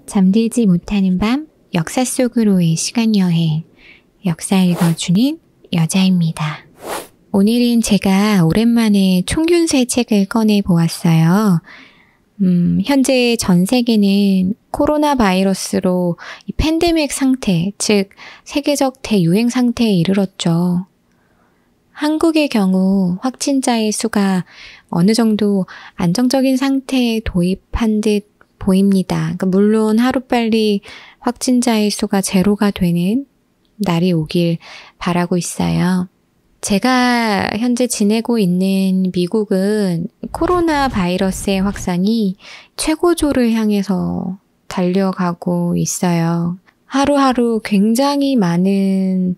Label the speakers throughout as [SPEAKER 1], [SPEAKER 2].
[SPEAKER 1] 잠들지 못하는 밤, 역사 속으로의 시간여행, 역사 읽어주는 여자입니다. 오늘은 제가 오랜만에 총균세 책을 꺼내보았어요. 현재 전 세계는 코로나 바이러스로 이 팬데믹 상태, 즉 세계적 대유행 상태에 이르렀죠. 한국의 경우 확진자의 수가 어느 정도 안정적인 상태에 도입한 듯 보입니다. 그러니까 물론 하루빨리 확진자의 수가 제로가 되는 날이 오길 바라고 있어요. 제가 현재 지내고 있는 미국은 코로나 바이러스의 확산이 최고조를 향해서 달려가고 있어요. 하루하루 굉장히 많은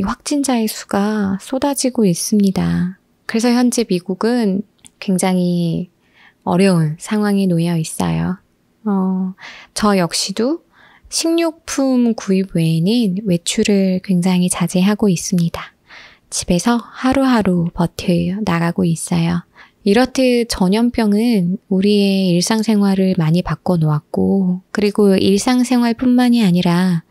[SPEAKER 1] 확진자의 수가 쏟아지고 있습니다. 그래서 현재 미국은 굉장히 어려운 상황에 놓여 있어요. 저 역시도 식료품 구입 외에는 외출을 굉장히 자제하고 있습니다. 집에서 하루하루 버텨 나가고 있어요. 이렇듯 전염병은 우리의 일상생활을 많이 바꿔놓았고, 그리고 일상생활뿐만이 아니라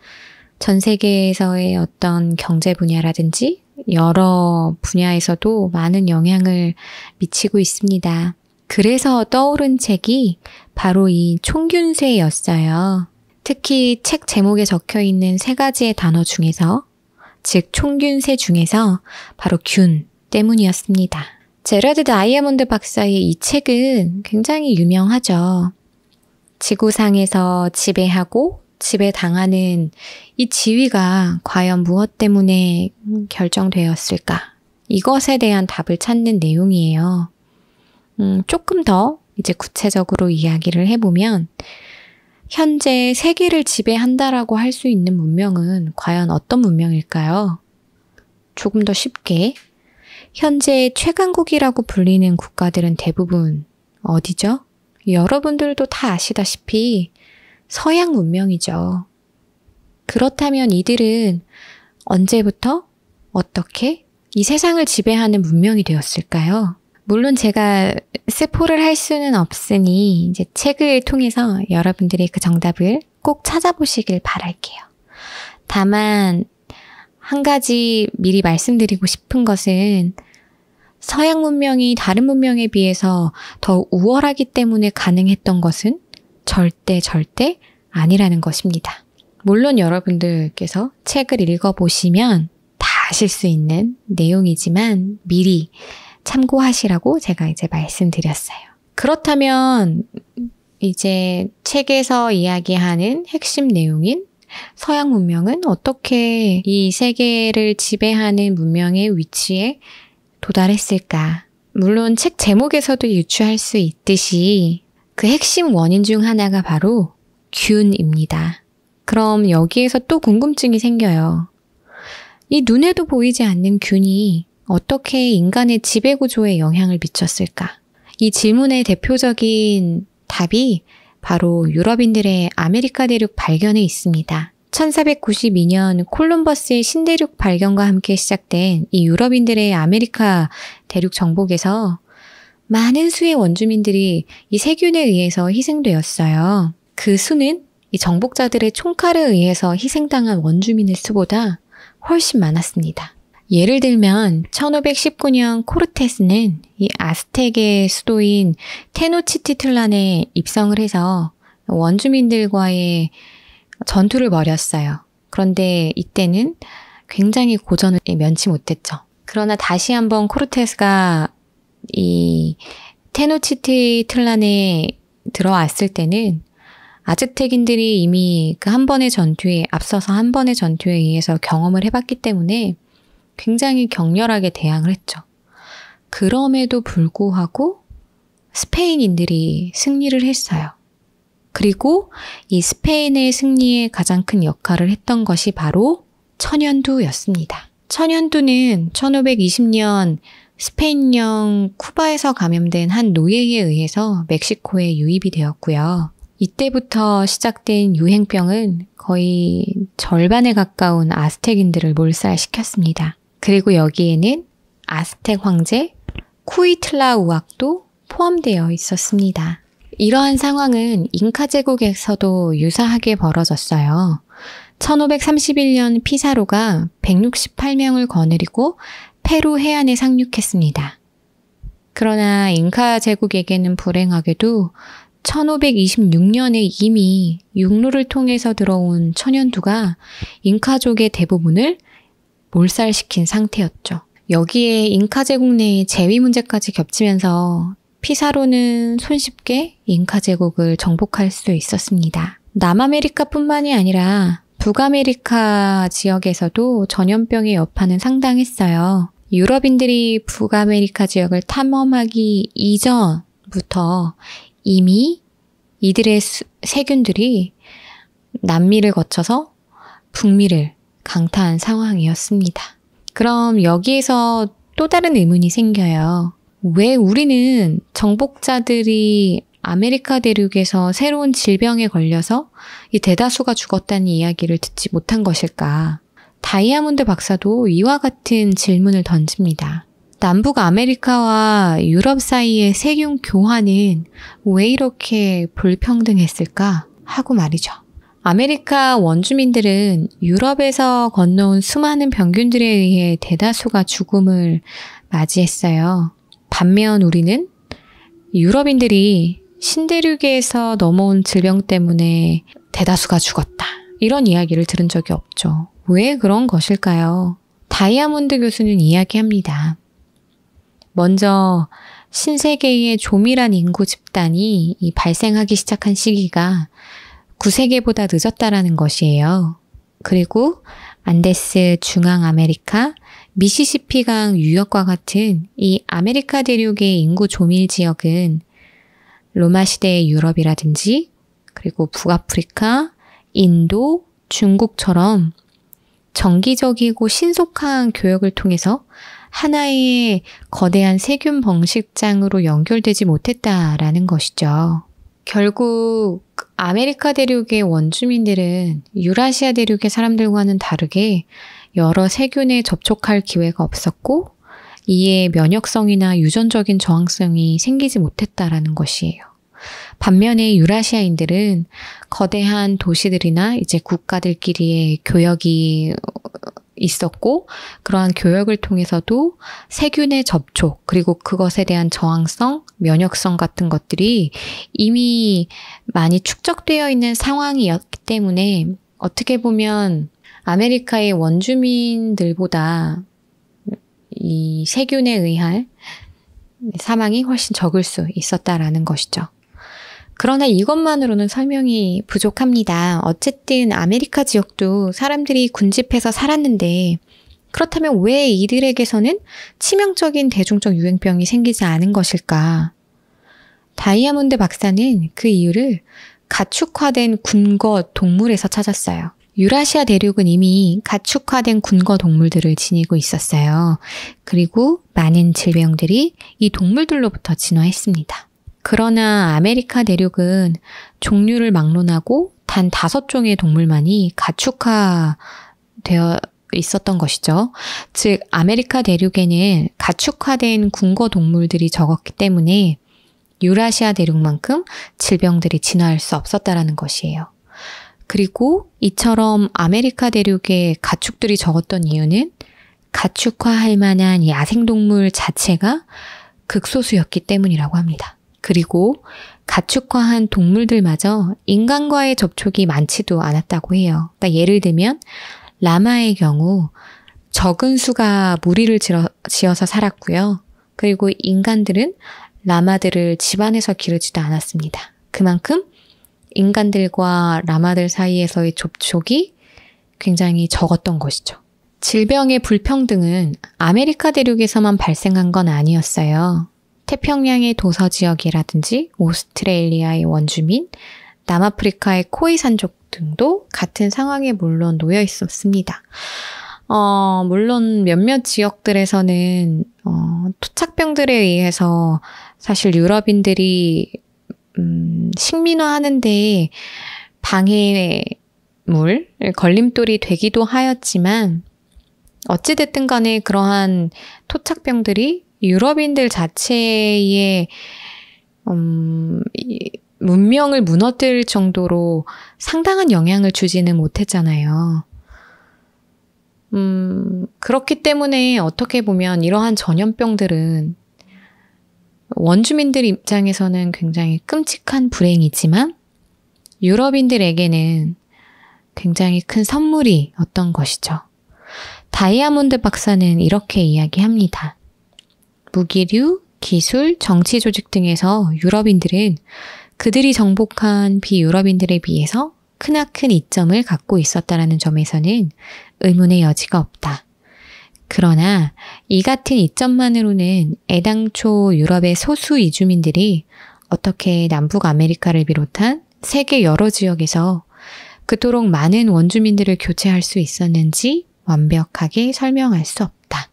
[SPEAKER 1] 전 세계에서의 어떤 경제 분야라든지 여러 분야에서도 많은 영향을 미치고 있습니다. 그래서 떠오른 책이 바로 이 총균세였어요. 특히 책 제목에 적혀있는 3가지의 단어 중에서, 즉 총균세 중에서 바로 균 때문이었습니다. 제라드 다이아몬드 박사의 이 책은 굉장히 유명하죠. 지구상에서 지배하고 지배당하는 이 지위가 과연 무엇 때문에 결정되었을까? 이것에 대한 답을 찾는 내용이에요. 조금 더 이제 구체적으로 이야기를 해보면, 현재 세계를 지배한다라고 할 수 있는 문명은 과연 어떤 문명일까요? 조금 더 쉽게, 현재 최강국이라고 불리는 국가들은 대부분 어디죠? 여러분들도 다 아시다시피 서양 문명이죠. 그렇다면 이들은 언제부터 어떻게 이 세상을 지배하는 문명이 되었을까요? 물론 제가 스포를 할 수는 없으니 이제 책을 통해서 여러분들이 그 정답을 꼭 찾아보시길 바랄게요. 다만 한 가지 미리 말씀드리고 싶은 것은, 서양 문명이 다른 문명에 비해서 더 우월하기 때문에 가능했던 것은 절대 아니라는 것입니다. 물론 여러분들께서 책을 읽어보시면 다 아실 수 있는 내용이지만 미리 참고하시라고 제가 이제 말씀드렸어요. 그렇다면 이제 책에서 이야기하는 핵심 내용인 서양 문명은 어떻게 이 세계를 지배하는 문명의 위치에 도달했을까? 물론 책 제목에서도 유추할 수 있듯이 그 핵심 원인 중 하나가 바로 균입니다. 그럼 여기에서 또 궁금증이 생겨요. 이 눈에도 보이지 않는 균이 어떻게 인간의 지배구조에 영향을 미쳤을까? 이 질문의 대표적인 답이 바로 유럽인들의 아메리카 대륙 발견에 있습니다. 1492년 콜럼버스의 신대륙 발견과 함께 시작된 이 유럽인들의 아메리카 대륙 정복에서 많은 수의 원주민들이 이 세균에 의해서 희생되었어요. 그 수는 이 정복자들의 총칼에 의해서 희생당한 원주민의 수보다 훨씬 많았습니다. 예를 들면 1519년 코르테스는 이 아스텍의 수도인 테노치티틀란에 입성을 해서 원주민들과의 전투를 벌였어요. 그런데 이때는 굉장히 고전을 면치 못했죠. 그러나 다시 한번 코르테스가 이 테노치티틀란에 들어왔을 때는 아즈텍인들이 이미 그 한 번의 전투에 앞서서 한 번의 전투에 의해서 경험을 해봤기 때문에 굉장히 격렬하게 대항을 했죠. 그럼에도 불구하고 스페인인들이 승리를 했어요. 그리고 이 스페인의 승리에 가장 큰 역할을 했던 것이 바로 천연두였습니다. 천연두는 1520년 스페인령 쿠바에서 감염된 한 노예에 의해서 멕시코에 유입이 되었고요. 이때부터 시작된 유행병은 거의 절반에 가까운 아스텍인들을 몰살시켰습니다. 그리고 여기에는 아스텍 황제 쿠이틀라우악도 포함되어 있었습니다. 이러한 상황은 잉카 제국에서도 유사하게 벌어졌어요. 1531년 피사로가 168명을 거느리고 페루 해안에 상륙했습니다. 그러나 잉카 제국에게는 불행하게도 1526년에 이미 육로를 통해서 들어온 천연두가 잉카족의 대부분을 몰살시킨 상태였죠. 여기에 잉카 제국 내의 재위 문제까지 겹치면서 피사로는 손쉽게 잉카 제국을 정복할 수 있었습니다. 남아메리카뿐만이 아니라 북아메리카 지역에서도 전염병의 여파는 상당했어요. 유럽인들이 북아메리카 지역을 탐험하기 이전부터 이미 이들의 세균들이 남미를 거쳐서 북미를 강타한 상황이었습니다. 그럼 여기에서 또 다른 의문이 생겨요. 왜 우리는 정복자들이 아메리카 대륙에서 새로운 질병에 걸려서 이 대다수가 죽었다는 이야기를 듣지 못한 것일까? 다이아몬드 박사도 이와 같은 질문을 던집니다. 남북 아메리카와 유럽 사이의 세균 교환은 왜 이렇게 불평등했을까? 하고 말이죠. 아메리카 원주민들은 유럽에서 건너온 수많은 병균들에 의해 대다수가 죽음을 맞이했어요. 반면 우리는 유럽인들이 신대륙에서 넘어온 질병 때문에 대다수가 죽었다. 이런 이야기를 들은 적이 없죠. 왜 그런 것일까요? 다이아몬드 교수는 이야기합니다. 먼저 신세계의 조밀한 인구 집단이 발생하기 시작한 시기가 9세기보다 늦었다라는 것이에요. 그리고 안데스, 중앙아메리카, 미시시피강 유역과 같은 이 아메리카 대륙의 인구 조밀 지역은 로마 시대의 유럽이라든지 그리고 북아프리카, 인도, 중국처럼 정기적이고 신속한 교역을 통해서 하나의 거대한 세균 번식장으로 연결되지 못했다라는 것이죠. 결국 아메리카 대륙의 원주민들은 유라시아 대륙의 사람들과는 다르게 여러 세균에 접촉할 기회가 없었고 이에 면역성이나 유전적인 저항성이 생기지 못했다라는 것이에요. 반면에 유라시아인들은 거대한 도시들이나 이제 국가들끼리의 교역이 있었고 그러한 교역을 통해서도 세균의 접촉 그리고 그것에 대한 저항성, 면역성 같은 것들이 이미 많이 축적되어 있는 상황이었기 때문에 어떻게 보면 아메리카의 원주민들보다 이 세균에 의한 사망이 훨씬 적을 수 있었다라는 것이죠. 그러나 이것만으로는 설명이 부족합니다. 어쨌든 아메리카 지역도 사람들이 군집해서 살았는데 그렇다면 왜 이들에게서는 치명적인 대중적 유행병이 생기지 않은 것일까? 다이아몬드 박사는 그 이유를 가축화된 군거 동물에서 찾았어요. 유라시아 대륙은 이미 가축화된 군거 동물들을 지니고 있었어요. 그리고 많은 질병들이 이 동물들로부터 진화했습니다. 그러나 아메리카 대륙은 종류를 막론하고 단 5종의 동물만이 가축화되어 있었던 것이죠. 즉 아메리카 대륙에는 가축화된 군거 동물들이 적었기 때문에 유라시아 대륙만큼 질병들이 진화할 수 없었다라는 것이에요. 그리고 이처럼 아메리카 대륙에 가축들이 적었던 이유는 가축화할 만한 야생동물 자체가 극소수였기 때문이라고 합니다. 그리고 가축화한 동물들마저 인간과의 접촉이 많지도 않았다고 해요. 그러니까 예를 들면 라마의 경우 적은 수가 무리를 지어서 살았고요. 그리고 인간들은 라마들을 집안에서 기르지도 않았습니다. 그만큼 인간들과 라마들 사이에서의 접촉이 굉장히 적었던 것이죠. 질병의 불평등은 아메리카 대륙에서만 발생한 건 아니었어요. 태평양의 도서 지역이라든지 오스트레일리아의 원주민, 남아프리카의 코이산족 등도 같은 상황에 물론 놓여 있었습니다. 물론 몇몇 지역들에서는 토착병들에 의해서 사실 유럽인들이 식민화하는데 방해물, 걸림돌이 되기도 하였지만 어찌됐든 간에 그러한 토착병들이 유럽인들 자체의 문명을 무너뜨릴 정도로 상당한 영향을 주지는 못했잖아요. 그렇기 때문에 어떻게 보면 이러한 전염병들은 원주민들 입장에서는 굉장히 끔찍한 불행이지만 유럽인들에게는 굉장히 큰 선물이 어떤 것이죠. 다이아몬드 박사는 이렇게 이야기합니다. 무기류, 기술, 정치 조직 등에서 유럽인들은 그들이 정복한 비유럽인들에 비해서 크나큰 이점을 갖고 있었다라는 점에서는 의문의 여지가 없다. 그러나 이 같은 이점만으로는 애당초 유럽의 소수 이주민들이 어떻게 남북 아메리카를 비롯한 세계 여러 지역에서 그토록 많은 원주민들을 교체할 수 있었는지 완벽하게 설명할 수 없다.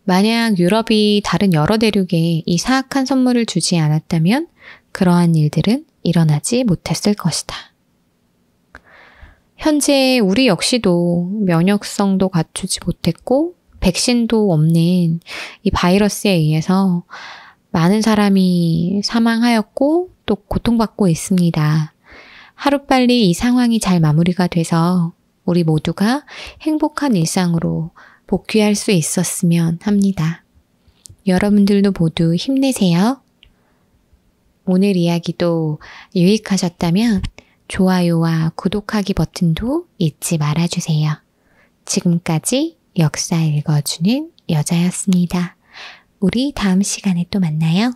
[SPEAKER 1] 만약 유럽이 다른 여러 대륙에 이 사악한 선물을 주지 않았다면 그러한 일들은 일어나지 못했을 것이다. 현재 우리 역시도 면역성도 갖추지 못했고 백신도 없는 이 바이러스에 의해서 많은 사람이 사망하였고 또 고통받고 있습니다. 하루빨리 이 상황이 잘 마무리가 돼서 우리 모두가 행복한 일상으로 복귀할 수 있었으면 합니다. 여러분들도 모두 힘내세요. 오늘 이야기도 유익하셨다면 좋아요와 구독하기 버튼도 잊지 말아주세요. 지금까지 역사 읽어주는 여자였습니다. 우리 다음 시간에 또 만나요.